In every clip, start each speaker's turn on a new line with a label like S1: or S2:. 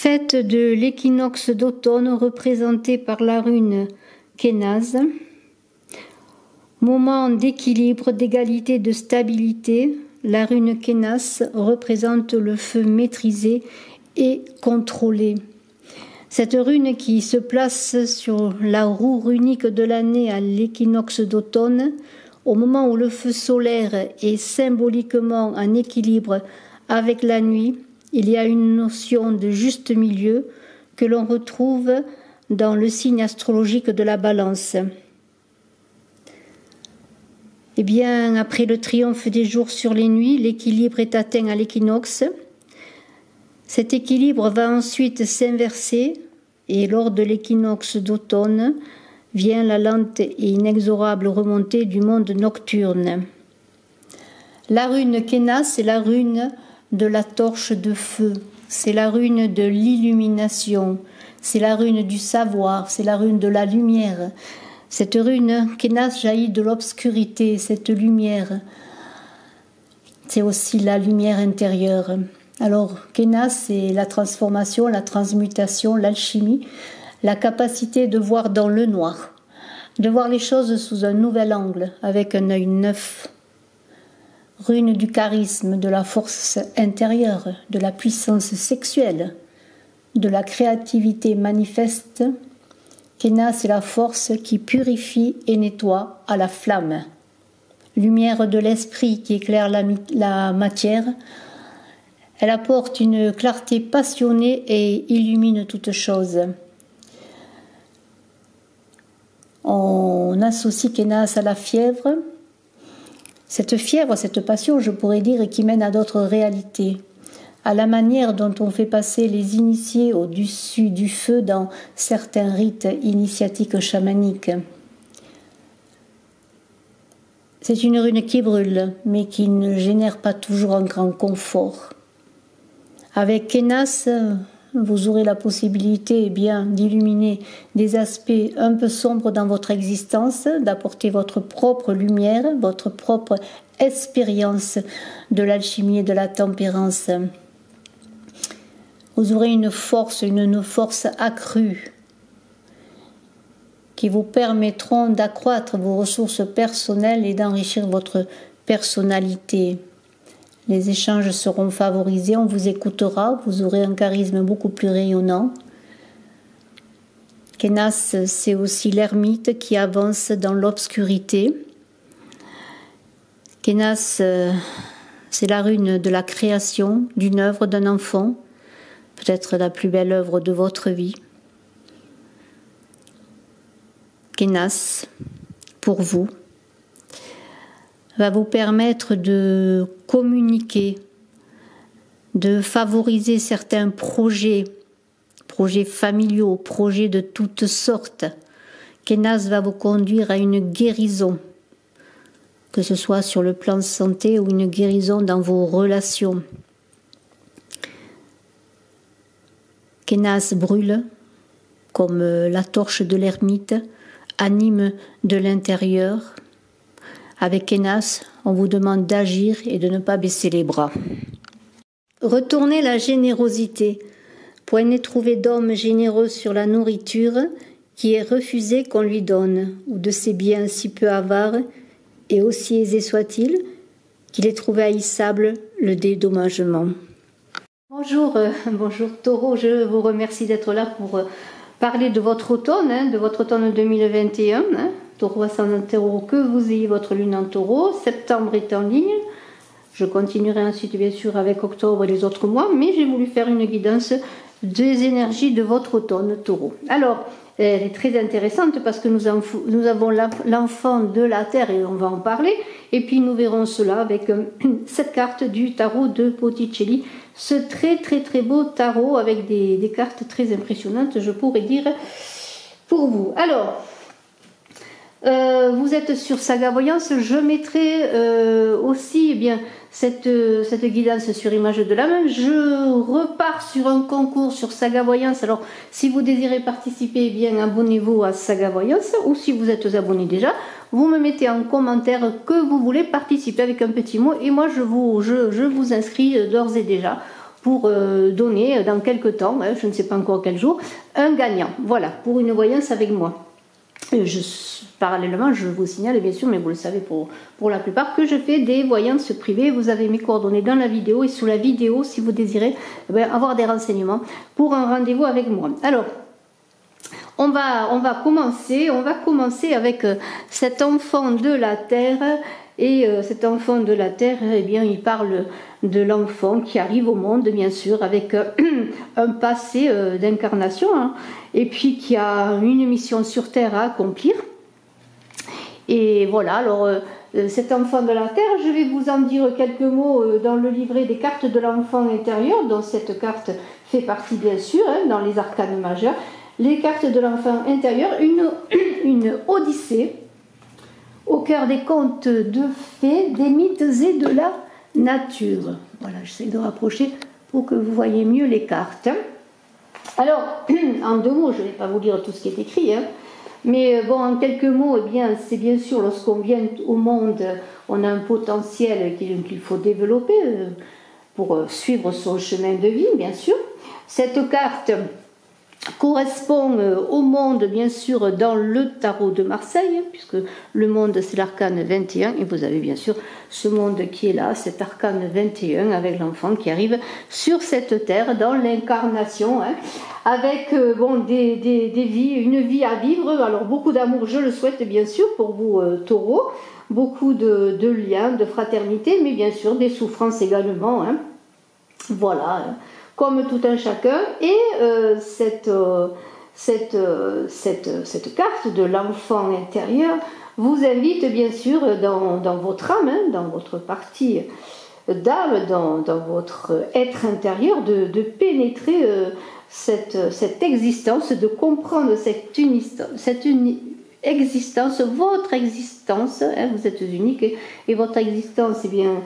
S1: Fête de l'équinoxe d'automne représentée par la rune Kénaz. Moment d'équilibre, d'égalité, de stabilité. La rune Kénas représente le feu maîtrisé et contrôlé. Cette rune qui se place sur la roue runique de l'année à l'équinoxe d'automne, au moment où le feu solaire est symboliquement en équilibre avec la nuit, il y a une notion de juste milieu que l'on retrouve dans le signe astrologique de la Balance. Eh bien, après le triomphe des jours sur les nuits, l'équilibre est atteint à l'équinoxe. Cet équilibre va ensuite s'inverser et lors de l'équinoxe d'automne vient la lente et inexorable remontée du monde nocturne. La rune Kénas, c'est la rune de la torche de feu, c'est la rune de l'illumination, c'est la rune du savoir, c'est la rune de la lumière. Cette rune Kénas jaillit de l'obscurité, cette lumière, c'est aussi la lumière intérieure. Alors Kénas, c'est la transformation, la transmutation, l'alchimie, la capacité de voir dans le noir, de voir les choses sous un nouvel angle, avec un œil neuf. Rune du charisme, de la force intérieure, de la puissance sexuelle, de la créativité manifeste. Kénas, c'est la force qui purifie et nettoie à la flamme. Lumière de l'esprit qui éclaire la matière. Elle apporte une clarté passionnée et illumine toute chose. On associe Kénas à la fièvre. Cette fièvre, cette passion, je pourrais dire, qui mène à d'autres réalités, à la manière dont on fait passer les initiés au-dessus du feu dans certains rites initiatiques chamaniques. C'est une rune qui brûle, mais qui ne génère pas toujours un grand confort. Avec Kénas, vous aurez la possibilité d'illuminer des aspects un peu sombres dans votre existence, d'apporter votre propre lumière, votre propre expérience de l'alchimie et de la tempérance. Vous aurez une force accrue qui vous permettront d'accroître vos ressources personnelles et d'enrichir votre personnalité. Les échanges seront favorisés, on vous écoutera, vous aurez un charisme beaucoup plus rayonnant. Kénas, c'est aussi l'ermite qui avance dans l'obscurité. Kénas, c'est la rune de la création, d'une œuvre d'un enfant, peut-être la plus belle œuvre de votre vie. Kénas, pour vous, va vous permettre de communiquer, de favoriser certains projets familiaux, projets de toutes sortes. Kénas va vous conduire à une guérison, que ce soit sur le plan santé ou une guérison dans vos relations. Kénas brûle, comme la torche de l'ermite, anime de l'intérieur. Avec Kénas, on vous demande d'agir et de ne pas baisser les bras. Retournez la générosité. Point n'est trouvé d'homme généreux sur la nourriture qui ait refusé qu'on lui donne, ou de ses biens si peu avares, et aussi aisé soit-il, qu'il ait trouvé haïssable le dédommagement. Bonjour Taureau, je vous remercie d'être là pour parler de votre automne 2021. Taureau ascendant Taureau, que vous ayez votre lune en Taureau. Septembre est en ligne. Je continuerai ensuite bien sûr avec octobre et les autres mois, mais j'ai voulu faire une guidance des énergies de votre automne Taureau. Alors, elle est très intéressante parce que nous avons l'enfant de la Terre et on va en parler. Et puis nous verrons cela avec cette carte du tarot de Botticelli. Ce très très très beau tarot avec des cartes très impressionnantes, je pourrais dire, pour vous. Alors, vous êtes sur Saga Voyance, je mettrai aussi cette guidance sur image de la main. Je repars sur un concours sur Saga Voyance. Alors, si vous désirez participer, abonnez-vous à Saga Voyance, ou si vous êtes abonné déjà, vous me mettez en commentaire que vous voulez participer avec un petit mot, et moi je vous inscris d'ores et déjà pour donner dans quelques temps, je ne sais pas encore quel jour, un gagnant. Voilà, pour une voyance avec moi. Parallèlement, je vous signale, bien sûr, mais vous le savez pour la plupart, que je fais des voyances privées. Vous avez mes coordonnées dans la vidéo et sous la vidéo, si vous désirez avoir des renseignements pour un rendez-vous avec moi. Alors, on va commencer avec cet enfant de la terre. Et cet enfant de la terre, eh bien, il parle de l'enfant qui arrive au monde, bien sûr, avec un passé d'incarnation, hein, et puis qui a une mission sur terre à accomplir. Et voilà, alors cet enfant de la terre, je vais vous en dire quelques mots dans le livret des cartes de l'enfant intérieur, dont cette carte fait partie, bien sûr, hein, dans les arcanes majeurs. Les cartes de l'enfant intérieur, une odyssée au cœur des contes de fées, des mythes et de la nature. Voilà, j'essaie de rapprocher pour que vous voyez mieux les cartes. Alors, en 2 mots, je ne vais pas vous lire tout ce qui est écrit, hein, mais bon, en quelques mots, eh bien, c'est bien sûr, lorsqu'on vient au monde, on a un potentiel qu'il faut développer pour suivre son chemin de vie, bien sûr. Cette carte correspond au monde, bien sûr, dans le tarot de Marseille, puisque le monde, c'est l'arcane 21, et vous avez bien sûr ce monde qui est là, cet arcane 21, avec l'enfant qui arrive sur cette terre, dans l'incarnation, hein, avec bon, des vies, une vie à vivre, alors beaucoup d'amour, je le souhaite, bien sûr, pour vous, taureaux, beaucoup de liens, de fraternité, mais bien sûr, des souffrances également, hein. Voilà, comme tout un chacun, et cette carte de l'enfant intérieur vous invite bien sûr dans votre âme, hein, dans votre partie d'âme, dans votre être intérieur, de pénétrer cette existence, de comprendre cette existence, votre existence, hein, vous êtes unique, et votre existence, eh bien,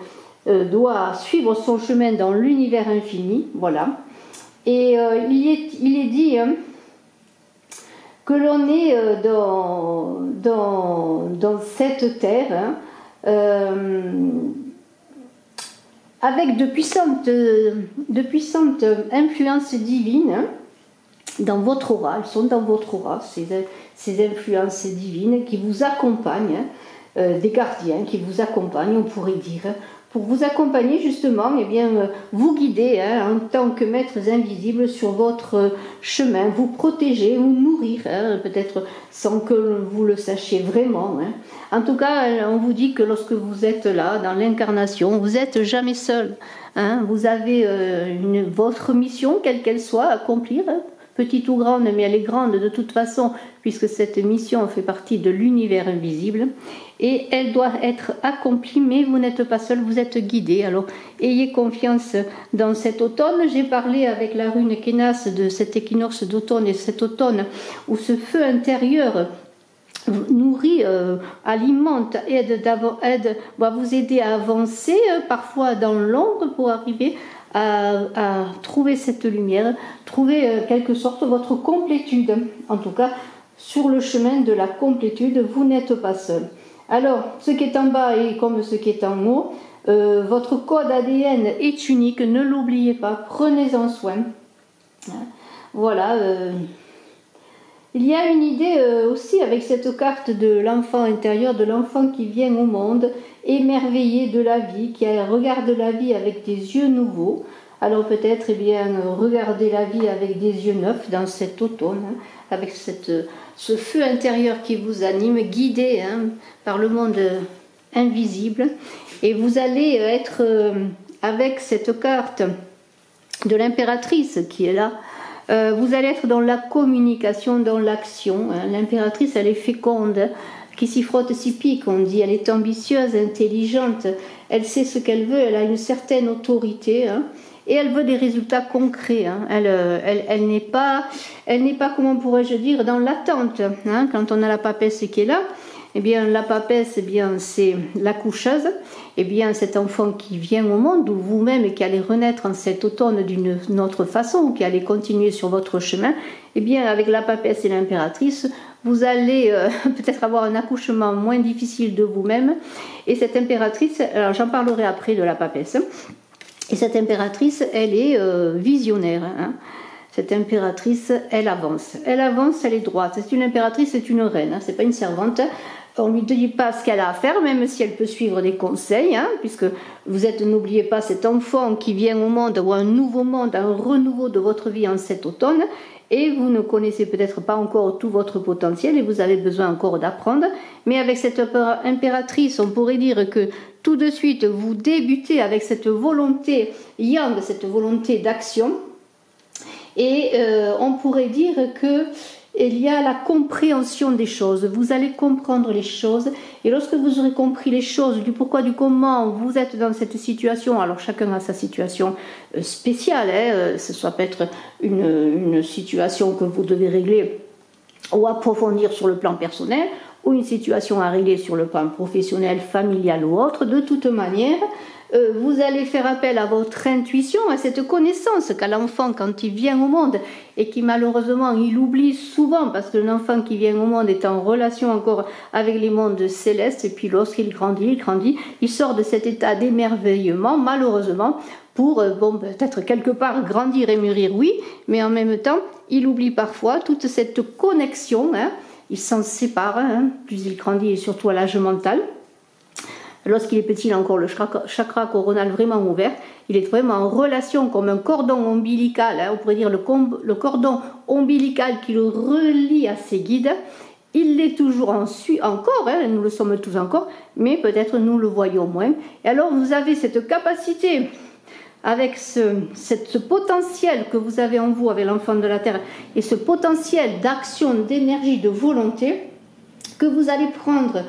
S1: doit suivre son chemin dans l'univers infini, voilà. Et il est dit hein, que l'on est dans cette terre hein, avec de puissantes influences divines hein, dans votre aura. Elles sont dans votre aura, ces influences divines qui vous accompagnent, hein, des gardiens qui vous accompagnent, on pourrait dire, pour vous accompagner justement, eh bien, vous guider hein, en tant que maîtres invisibles sur votre chemin, vous protéger, vous nourrir, hein, peut-être sans que vous le sachiez vraiment. Hein. En tout cas, on vous dit que lorsque vous êtes là, dans l'incarnation, vous n'êtes jamais seul. Hein. Vous avez votre mission, quelle qu'elle soit, à accomplir, hein, petite ou grande, mais elle est grande de toute façon, puisque cette mission fait partie de l'univers invisible, et elle doit être accomplie, mais vous n'êtes pas seul, vous êtes guidé. Alors, ayez confiance dans cet automne. J'ai parlé avec la rune Kenas de cet équinoxe d'automne, et cet automne où ce feu intérieur nourrit, alimente, va vous aider à avancer, parfois dans l'ombre, pour arriver à trouver cette lumière, trouver quelque sorte votre complétude. En tout cas, sur le chemin de la complétude, vous n'êtes pas seul. Alors, ce qui est en bas est comme ce qui est en haut. Votre code ADN est unique, ne l'oubliez pas, prenez-en soin. Voilà. Il y a une idée aussi avec cette carte de l'enfant intérieur, de l'enfant qui vient au monde, émerveillé de la vie, qui regarde la vie avec des yeux nouveaux. Alors peut-être, eh bien, regardez la vie avec des yeux neufs dans cet automne, hein, avec ce feu intérieur qui vous anime, guidé hein, par le monde invisible. Et vous allez être avec cette carte de l'impératrice qui est là. Vous allez être dans la communication, dans l'action. Hein. L'impératrice, elle est féconde, qui s'y frotte, s'y pique, on dit. Elle est ambitieuse, intelligente. Elle sait ce qu'elle veut, elle a une certaine autorité. Hein. Et elle veut des résultats concrets. Hein. Elle n'est pas, comment pourrais-je dire, dans l'attente. Hein. Quand on a la papesse qui est là, eh bien, la papesse, eh bien, c'est l'accoucheuse. Eh bien, cet enfant qui vient au monde, ou vous-même, et qui allez renaître en cet automne d'une autre façon, qui allez continuer sur votre chemin, eh bien, avec la papesse et l'impératrice, vous allez peut-être avoir un accouchement moins difficile de vous-même. Et cette impératrice, alors j'en parlerai après de la papesse, Et cette impératrice, elle est visionnaire. Hein. Cette impératrice, elle avance. Elle avance, elle est droite. C'est une impératrice, c'est une reine. Hein. C'est pas une servante. On ne lui dit pas ce qu'elle a à faire, même si elle peut suivre des conseils, hein, puisque vous êtes, n'oubliez pas, cet enfant qui vient au monde, ou un nouveau monde, un renouveau de votre vie en cet automne, et vous ne connaissez peut-être pas encore tout votre potentiel, et vous avez besoin encore d'apprendre. Mais avec cette impératrice, on pourrait dire que tout de suite, vous débutez avec cette volonté yang, cette volonté d'action, et on pourrait dire que il y a la compréhension des choses, vous allez comprendre les choses, et lorsque vous aurez compris les choses, du pourquoi, du comment vous êtes dans cette situation, alors chacun a sa situation spéciale, hein, ce soit peut-être une situation que vous devez régler ou approfondir sur le plan personnel, ou une situation à régler sur le plan professionnel, familial ou autre, de toute manière, vous allez faire appel à votre intuition, à cette connaissance qu'a l'enfant quand il vient au monde et qui malheureusement il oublie souvent parce que l'enfant qui vient au monde est en relation encore avec les mondes célestes et puis lorsqu'il grandit, il sort de cet état d'émerveillement malheureusement pour, bon, peut-être quelque part grandir et mûrir, oui, mais en même temps il oublie parfois toute cette connexion, hein, il s'en sépare, hein, plus il grandit et surtout à l'âge mental. Lorsqu'il est petit, il a encore le chakra coronal vraiment ouvert. Il est vraiment en relation comme un cordon ombilical, hein, on pourrait dire le cordon ombilical qui le relie à ses guides. Il l'est toujours encore, hein, nous le sommes tous encore, mais peut-être nous le voyons moins. Et alors vous avez cette capacité, avec ce potentiel que vous avez en vous, avec l'enfant de la Terre, et ce potentiel d'action, d'énergie, de volonté, que vous allez prendre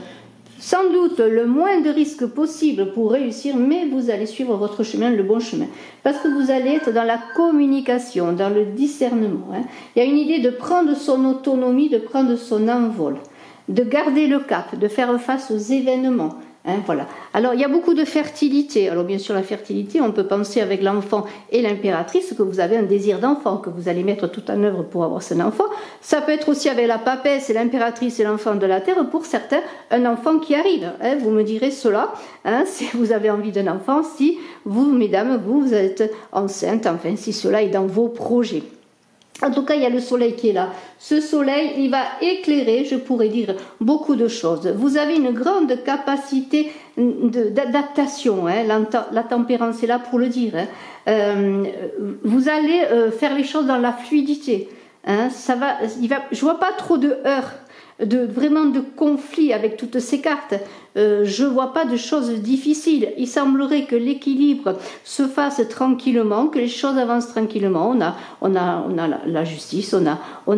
S1: sans doute le moins de risques possible pour réussir, mais vous allez suivre votre chemin, le bon chemin. Parce que vous allez être dans la communication, dans le discernement. Hein. Il y a une idée de prendre son autonomie, de prendre son envol, de garder le cap, de faire face aux événements. Hein, voilà. Alors il y a beaucoup de fertilité. Alors bien sûr la fertilité, on peut penser avec l'enfant et l'impératrice que vous avez un désir d'enfant, que vous allez mettre tout en œuvre pour avoir cet enfant. Ça peut être aussi avec la papesse et l'impératrice et l'enfant de la terre, pour certains, un enfant qui arrive. Hein, vous me direz cela, hein, si vous avez envie d'un enfant, si vous, mesdames, vous êtes enceinte, enfin si cela est dans vos projets. En tout cas, il y a le soleil qui est là. Ce soleil, il va éclairer, je pourrais dire, beaucoup de choses. Vous avez une grande capacité d'adaptation. Hein. La tempérance est là pour le dire. Hein. Vous allez faire les choses dans la fluidité. Hein. Je vois pas trop de heurts, vraiment de conflits avec toutes ces cartes. Je vois pas de choses difficiles. Il semblerait que l'équilibre se fasse tranquillement, que les choses avancent tranquillement. On a la justice, on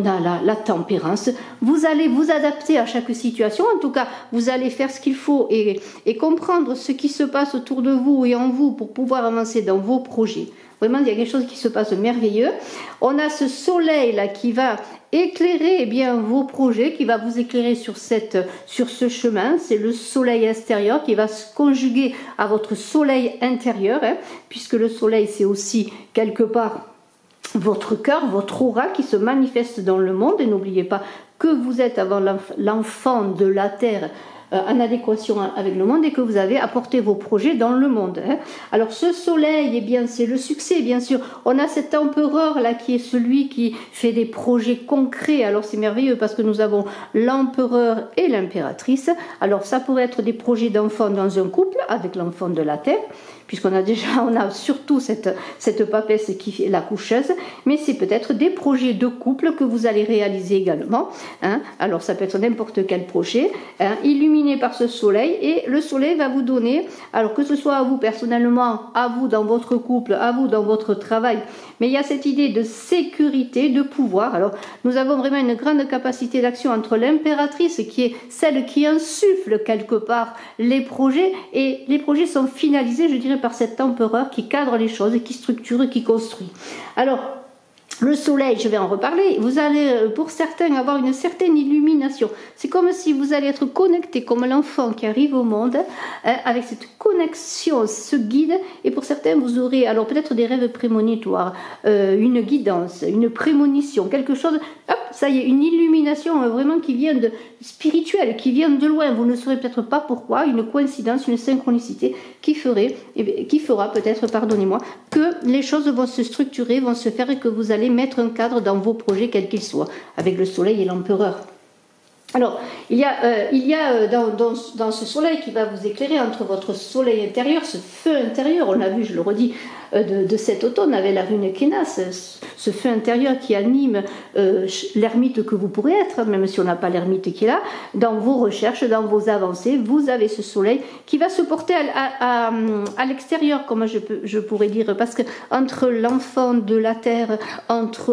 S1: a la tempérance. Vous allez vous adapter à chaque situation. En tout cas, vous allez faire ce qu'il faut et comprendre ce qui se passe autour de vous et en vous pour pouvoir avancer dans vos projets. Vraiment, il y a quelque chose qui se passe merveilleux. On a ce soleil-là qui va éclairer eh bien, vos projets, qui va vous éclairer sur ce chemin. C'est le soleil extérieur qui va se conjuguer à votre soleil intérieur, hein, puisque le soleil, c'est aussi quelque part votre cœur, votre aura qui se manifeste dans le monde. Et n'oubliez pas que vous êtes avant l'enfant de la Terre, en adéquation avec le monde et que vous avez apporté vos projets dans le monde. Hein. Alors ce soleil, eh bien, c'est le succès, bien sûr. On a cet empereur là qui est celui qui fait des projets concrets. Alors c'est merveilleux parce que nous avons l'empereur et l'impératrice. Alors ça pourrait être des projets d'enfants dans un couple avec l'enfant de la Terre, puisqu'on a surtout cette papesse qui est la coucheuse, mais c'est peut-être des projets de couple que vous allez réaliser également. Hein. Alors ça peut être n'importe quel projet, hein, illuminé par ce soleil, et le soleil va vous donner, alors que ce soit à vous personnellement, à vous dans votre couple, à vous dans votre travail, mais il y a cette idée de sécurité, de pouvoir. Alors nous avons vraiment une grande capacité d'action entre l'impératrice qui est celle qui insuffle quelque part les projets, et les projets sont finalisés, je dirais, par cet empereur qui cadre les choses, qui structure, qui construit. Alors, Le soleil, je vais en reparler, vous allez pour certains avoir une certaine illumination. C'est comme si vous allez être connecté comme l'enfant qui arrive au monde, avec cette connexion, ce guide, et pour certains vous aurez alors peut-être des rêves prémonitoires, une guidance, une prémonition, quelque chose, hop, ça y est, une illumination vraiment qui vient de spirituelle, qui vient de loin, vous ne saurez peut-être pas pourquoi, une coïncidence, une synchronicité qui fera peut-être, pardonnez-moi, que les choses vont se structurer, vont se faire et que vous allez mettre un cadre dans vos projets, quels qu'ils soient, avec le soleil et l'empereur. Alors, il y a dans ce soleil qui va vous éclairer entre votre soleil intérieur, ce feu intérieur, on l'a vu, je le redis, de cet automne avec la rune Kenas, ce feu intérieur qui anime l'ermite que vous pourrez être, même si on n'a pas l'ermite qui est là, dans vos recherches, dans vos avancées, vous avez ce soleil qui va se porter à l'extérieur, comme je pourrais dire, parce que entre l'enfant de la terre,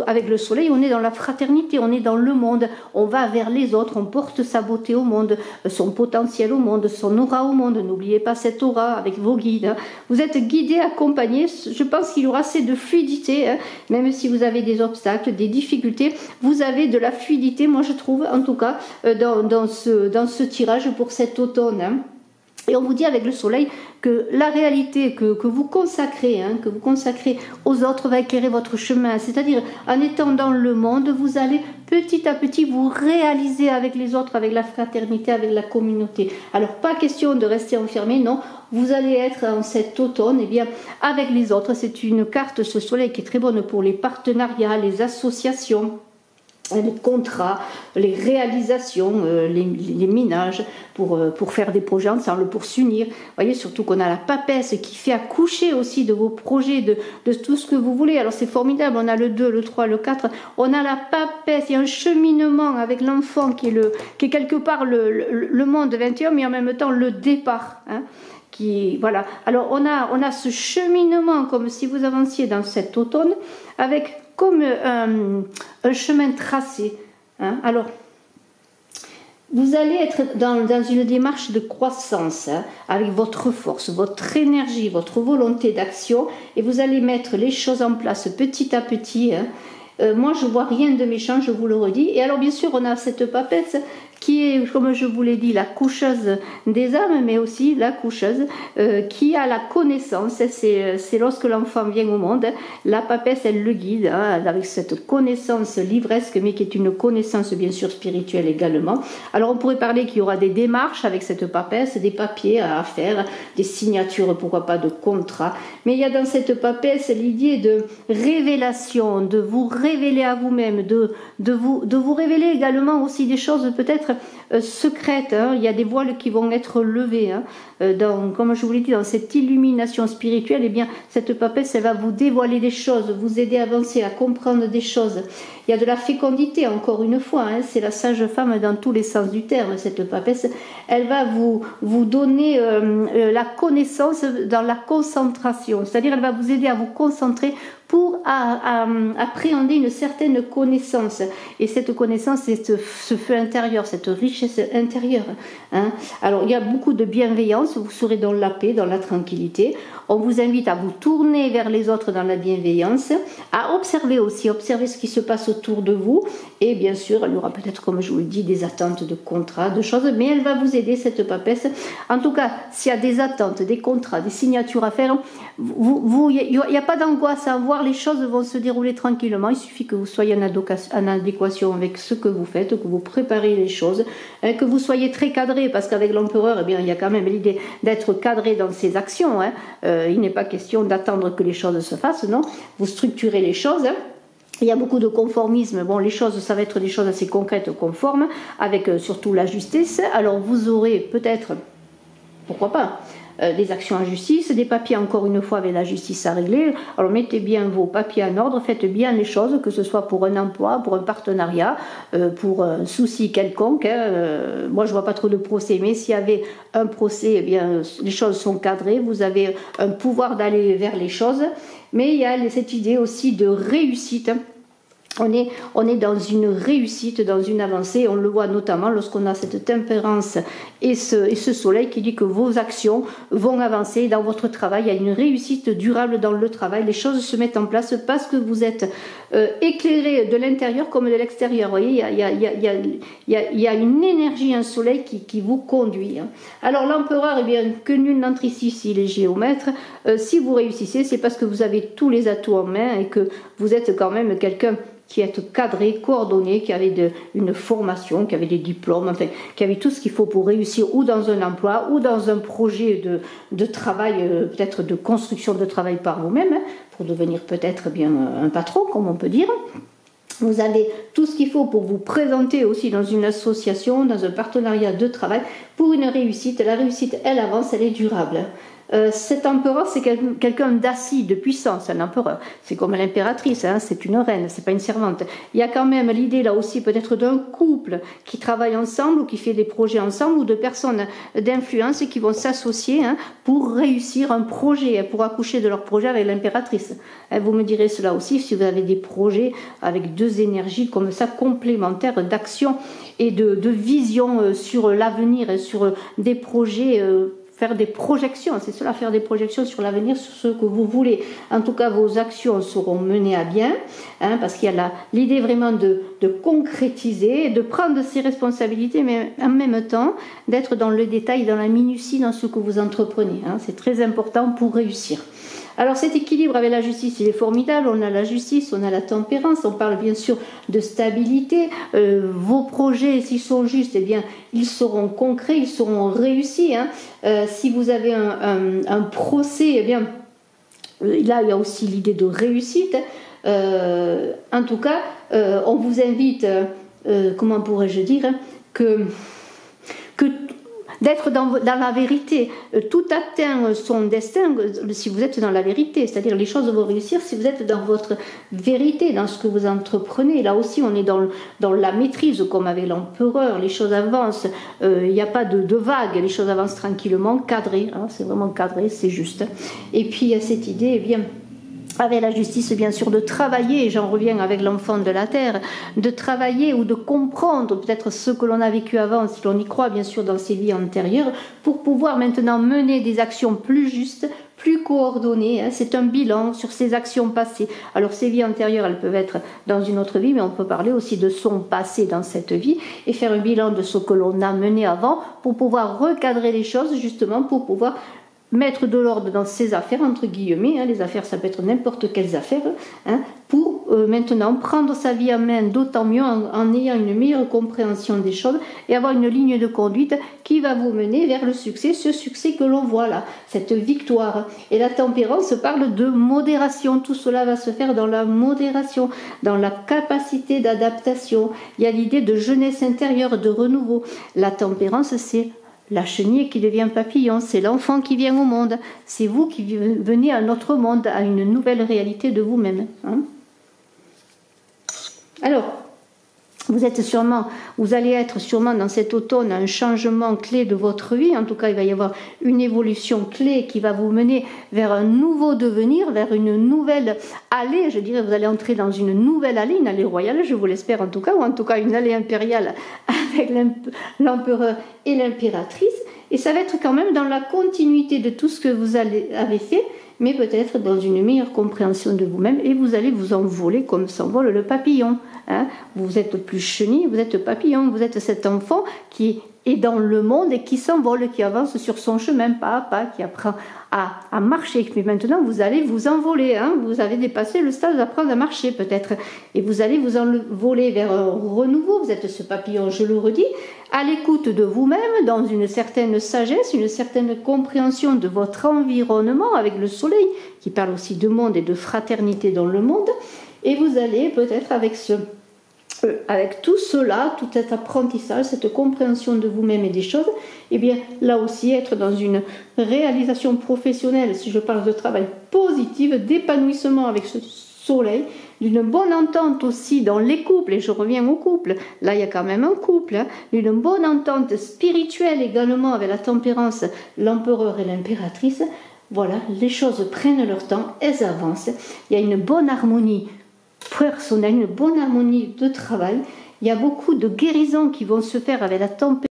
S1: avec le soleil, on est dans la fraternité, on est dans le monde, on va vers les autres, on porte sa beauté au monde, son potentiel au monde, son aura au monde. N'oubliez pas cette aura avec vos guides. Vous êtes guidés, accompagnés. Je pense qu'il y aura assez de fluidité, même si vous avez des obstacles, des difficultés. Vous avez de la fluidité, moi je trouve, en tout cas, dans ce tirage pour cet automne. Et on vous dit avec le soleil que la réalité que vous consacrez, aux autres va éclairer votre chemin. C'est-à-dire, en étant dans le monde, vous allez petit à petit vous réaliser avec les autres, avec la fraternité, avec la communauté. Alors, pas question de rester enfermé, non. Vous allez être en cet automne, avec les autres. C'est une carte, ce soleil, qui est très bonne pour les partenariats, les associations, les contrats, les réalisations, les ménages pour faire des projets ensemble, pour s'unir. Vous voyez, surtout qu'on a la papesse qui fait accoucher aussi de vos projets, de tout ce que vous voulez. Alors c'est formidable, on a le 2, le 3, le 4, on a la papesse, il y a un cheminement avec l'enfant qui est quelque part le monde 21, mais en même temps le départ. Voilà. Alors on a ce cheminement comme si vous avanciez dans cet automne avec comme un chemin tracé. Alors, vous allez être dans une démarche de croissance, avec votre force, votre énergie, votre volonté d'action, et vous allez mettre les choses en place petit à petit. Moi, je vois rien de méchant, je vous le redis. Et alors, bien sûr, on a cette papesse qui est, comme je vous l'ai dit, la coucheuse des âmes, mais aussi la coucheuse qui a la connaissance. C'est lorsque l'enfant vient au monde, la papesse, elle le guide, avec cette connaissance livresque, mais qui est une connaissance, bien sûr, spirituelle également. Alors, on pourrait parler qu'il y aura des démarches avec cette papesse, des papiers à faire, des signatures, pourquoi pas, de contrats. Mais il y a dans cette papesse l'idée de révélation, de vous révéler à vous-même, de vous révéler également aussi des choses peut-être secrètes. Il y a des voiles qui vont être levées. Comme je vous l'ai dit, dans cette illumination spirituelle, cette papesse, elle va vous dévoiler des choses, vous aider à avancer, à comprendre des choses. Il y a de la fécondité, encore une fois, c'est la sage femme dans tous les sens du terme, cette papesse. Elle va vous donner la connaissance dans la concentration, c'est-à-dire elle va vous aider à vous concentrer pour appréhender une certaine connaissance. Et cette connaissance, c'est ce feu intérieur, cette richesse intérieure. Alors, il y a beaucoup de bienveillance, vous serez dans la paix, dans la tranquillité. On vous invite à vous tourner vers les autres dans la bienveillance, à observer ce qui se passe autour de vous. Et bien sûr, il y aura peut-être, comme je vous le dis, des attentes de contrats, de choses, mais elle va vous aider, cette papesse. En tout cas, s'il y a des attentes, des contrats, des signatures à faire, il n'y a pas d'angoisse à avoir, les choses vont se dérouler tranquillement. Il suffit que vous soyez en adéquation avec ce que vous faites, que vous préparez les choses, que vous soyez très cadré, parce qu'avec l'empereur, il y a quand même l'idée d'être cadré dans ses actions. Il n'est pas question d'attendre que les choses se fassent, non. Vous structurez les choses. Il y a beaucoup de conformisme. Bon, les choses, ça va être des choses assez concrètes, conformes, avec surtout la justice. Alors, vous aurez peut-être, pourquoi pas, des actions en justice, des papiers encore une fois avec la justice à régler. Alors mettez bien vos papiers en ordre, faites bien les choses, que ce soit pour un emploi, pour un partenariat, pour un souci quelconque. Moi je vois pas trop de procès, mais s'il y avait un procès, les choses sont cadrées, vous avez un pouvoir d'aller vers les choses. Mais il y a cette idée aussi de réussite. on est dans une réussite, dans une avancée. On le voit notamment lorsqu'on a cette tempérance et ce soleil qui dit que vos actions vont avancer dans votre travail. Il y a une réussite durable dans le travail. Les choses se mettent en place parce que vous êtes éclairé de l'intérieur comme de l'extérieur. Vous voyez, il y a une énergie, un soleil qui vous conduit. Alors l'empereur, eh bien, que nul n'entre ici s'il est géomètre. Si vous réussissez, c'est parce que vous avez tous les atouts en main et que vous êtes quand même quelqu'un qui est cadré, coordonné, qui avait une formation, qui avait des diplômes, enfin, qui avait tout ce qu'il faut pour réussir ou dans un emploi ou dans un projet de travail, peut-être de construction de travail par vous-même, pour devenir peut-être bien un patron, comme on peut dire. Vous avez tout ce qu'il faut pour vous présenter aussi dans une association, dans un partenariat de travail, pour une réussite. La réussite, elle avance, elle est durable. Cet empereur, c'est quelqu'un d'acide, de puissant, c'est un empereur. C'est comme l'impératrice, hein, c'est une reine, c'est pas une servante. Il y a quand même l'idée là aussi peut-être d'un couple qui travaille ensemble ou qui fait des projets ensemble ou de personnes d'influence qui vont s'associer pour réussir un projet, pour accoucher de leur projet avec l'impératrice. Vous me direz cela aussi si vous avez des projets avec deux énergies comme ça complémentaires d'action et de vision sur l'avenir et sur des projets. Faire des projections, c'est cela, faire des projections sur l'avenir, sur ce que vous voulez. En tout cas, vos actions seront menées à bien, parce qu'il y a l'idée vraiment de concrétiser, de prendre ses responsabilités, mais en même temps, d'être dans le détail, dans la minutie, dans ce que vous entreprenez. C'est très important pour réussir. Alors cet équilibre avec la justice, il est formidable. On a la justice, on a la tempérance, on parle bien sûr de stabilité. Vos projets, s'ils sont justes, eh bien, ils seront concrets, ils seront réussis. Si vous avez un procès, eh bien, là, il y a aussi l'idée de réussite. En tout cas, on vous invite, comment pourrais-je dire, que d'être dans la vérité. Tout atteint son destin si vous êtes dans la vérité, c'est-à-dire les choses vont réussir si vous êtes dans votre vérité, dans ce que vous entreprenez. Là aussi, on est dans la maîtrise, comme avec l'empereur, les choses avancent, il n'y a pas de vagues, les choses avancent tranquillement, cadrées, c'est vraiment cadré, c'est juste. Et puis il y a cette idée, eh bien, avec la justice bien sûr de travailler, et j'en reviens avec l'enfant de la terre, de travailler ou de comprendre peut-être ce que l'on a vécu avant, si l'on y croit bien sûr dans ses vies antérieures, pour pouvoir maintenant mener des actions plus justes, plus coordonnées. C'est un bilan sur ses actions passées. Alors ces vies antérieures, elles peuvent être dans une autre vie, mais on peut parler aussi de son passé dans cette vie et faire un bilan de ce que l'on a mené avant pour pouvoir recadrer les choses, justement pour pouvoir mettre de l'ordre dans ses affaires, entre guillemets, les affaires ça peut être n'importe quelles affaires, pour maintenant prendre sa vie en main, d'autant mieux en ayant une meilleure compréhension des choses et avoir une ligne de conduite qui va vous mener vers le succès, ce succès que l'on voit là, cette victoire. Et la tempérance parle de modération, tout cela va se faire dans la modération, dans la capacité d'adaptation. Il y a l'idée de jeunesse intérieure, de renouveau. La tempérance, c'est la chenille qui devient papillon, c'est l'enfant qui vient au monde, c'est vous qui venez à notre monde, à une nouvelle réalité de vous-même. Alors, vous allez être sûrement dans cet automne un changement clé de votre vie. En tout cas, il va y avoir une évolution clé qui va vous mener vers un nouveau devenir, vers une nouvelle allée. Je dirais, vous allez entrer dans une nouvelle allée, une allée royale, je vous l'espère en tout cas, ou en tout cas une allée impériale avec l'empereur et l'impératrice. Et ça va être quand même dans la continuité de tout ce que vous avez fait, mais peut-être dans une meilleure compréhension de vous-même, et vous allez vous envoler comme s'envole le papillon. Vous êtes plus chenille, vous êtes papillon, vous êtes cet enfant qui est dans le monde et qui s'envole, qui avance sur son chemin pas à pas, qui apprend à marcher. Mais maintenant, vous allez vous envoler, vous avez dépassé le stade d'apprendre à marcher peut-être, et vous allez vous envoler vers un renouveau. Vous êtes ce papillon, je le redis, à l'écoute de vous-même, dans une certaine sagesse, une certaine compréhension de votre environnement, avec le soleil, qui parle aussi de monde et de fraternité dans le monde, et vous allez peut-être avec tout cela, tout cet apprentissage, cette compréhension de vous-même et des choses, et bien là aussi être dans une réalisation professionnelle, si je parle de travail positive, d'épanouissement avec ce soleil, d'une bonne entente aussi dans les couples, et je reviens au couple, là il y a quand même un couple, d'une bonne entente spirituelle également avec la tempérance, l'empereur et l'impératrice. Voilà, les choses prennent leur temps, elles avancent, il y a une bonne harmonie personnelle, une bonne harmonie de travail. Il y a beaucoup de guérisons qui vont se faire avec la tempête.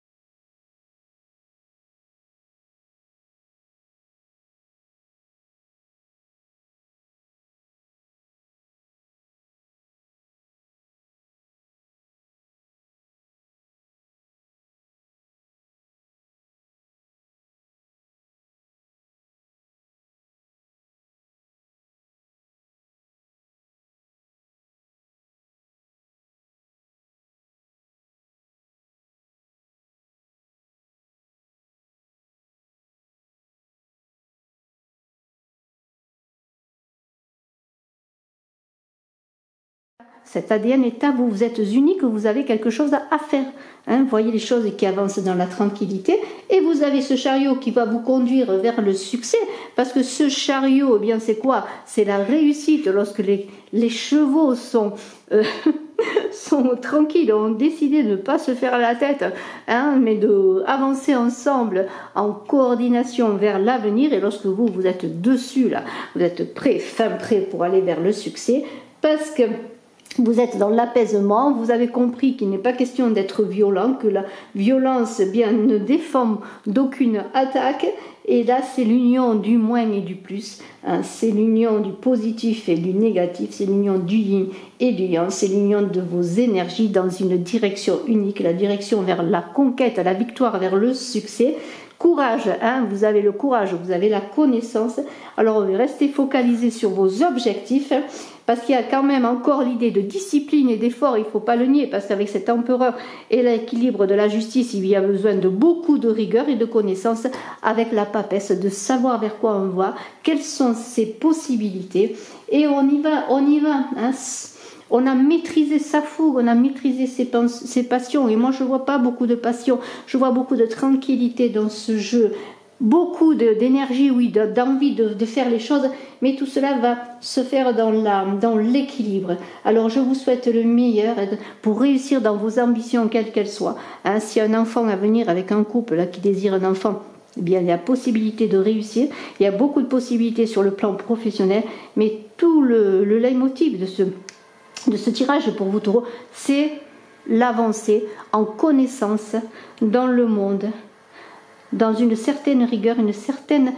S1: Cet ADN est à vous, vous êtes unique, vous avez quelque chose à faire. Vous voyez les choses qui avancent dans la tranquillité et vous avez ce chariot qui va vous conduire vers le succès parce que ce chariot, eh bien c'est quoi? C'est la réussite lorsque les chevaux sont, sont tranquilles, ont décidé de ne pas se faire la tête, mais d'avancer ensemble en coordination vers l'avenir et lorsque vous êtes dessus, là, vous êtes prêt, fin prêt pour aller vers le succès parce que vous êtes dans l'apaisement, vous avez compris qu'il n'est pas question d'être violent, que la violence bien ne défend d'aucune attaque. Et là, c'est l'union du moins et du plus. C'est l'union du positif et du négatif. C'est l'union du yin et du yang. C'est l'union de vos énergies dans une direction unique, la direction vers la conquête, la victoire, vers le succès. Courage, vous avez le courage, vous avez la connaissance. Alors, restez focalisés sur vos objectifs. Parce qu'il y a quand même encore l'idée de discipline et d'effort, il ne faut pas le nier, parce qu'avec cet empereur et l'équilibre de la justice, il y a besoin de beaucoup de rigueur et de connaissances avec la papesse, de savoir vers quoi on va, quelles sont ses possibilités, et on y va. On a maîtrisé sa fougue, on a maîtrisé ses passions, et moi je ne vois pas beaucoup de passion, je vois beaucoup de tranquillité dans ce jeu, beaucoup d'énergie, oui, d'envie de faire les choses, mais tout cela va se faire dans l'équilibre. Alors je vous souhaite le meilleur pour réussir dans vos ambitions, quelles qu'elles soient. Si y a un enfant à venir avec un couple là, qui désire un enfant, eh bien, il y a possibilité de réussir, il y a beaucoup de possibilités sur le plan professionnel, mais tout le leitmotiv de ce tirage pour vous taureaux, c'est l'avancée en connaissance dans le monde, dans une certaine rigueur, une certaine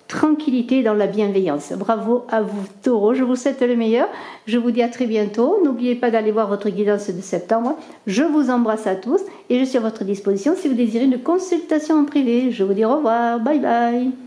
S1: tranquillité, dans la bienveillance. Bravo à vous, taureaux, je vous souhaite le meilleur. Je vous dis à très bientôt. N'oubliez pas d'aller voir votre guidance de septembre. Je vous embrasse à tous et je suis à votre disposition si vous désirez une consultation en privé. Je vous dis au revoir. Bye bye.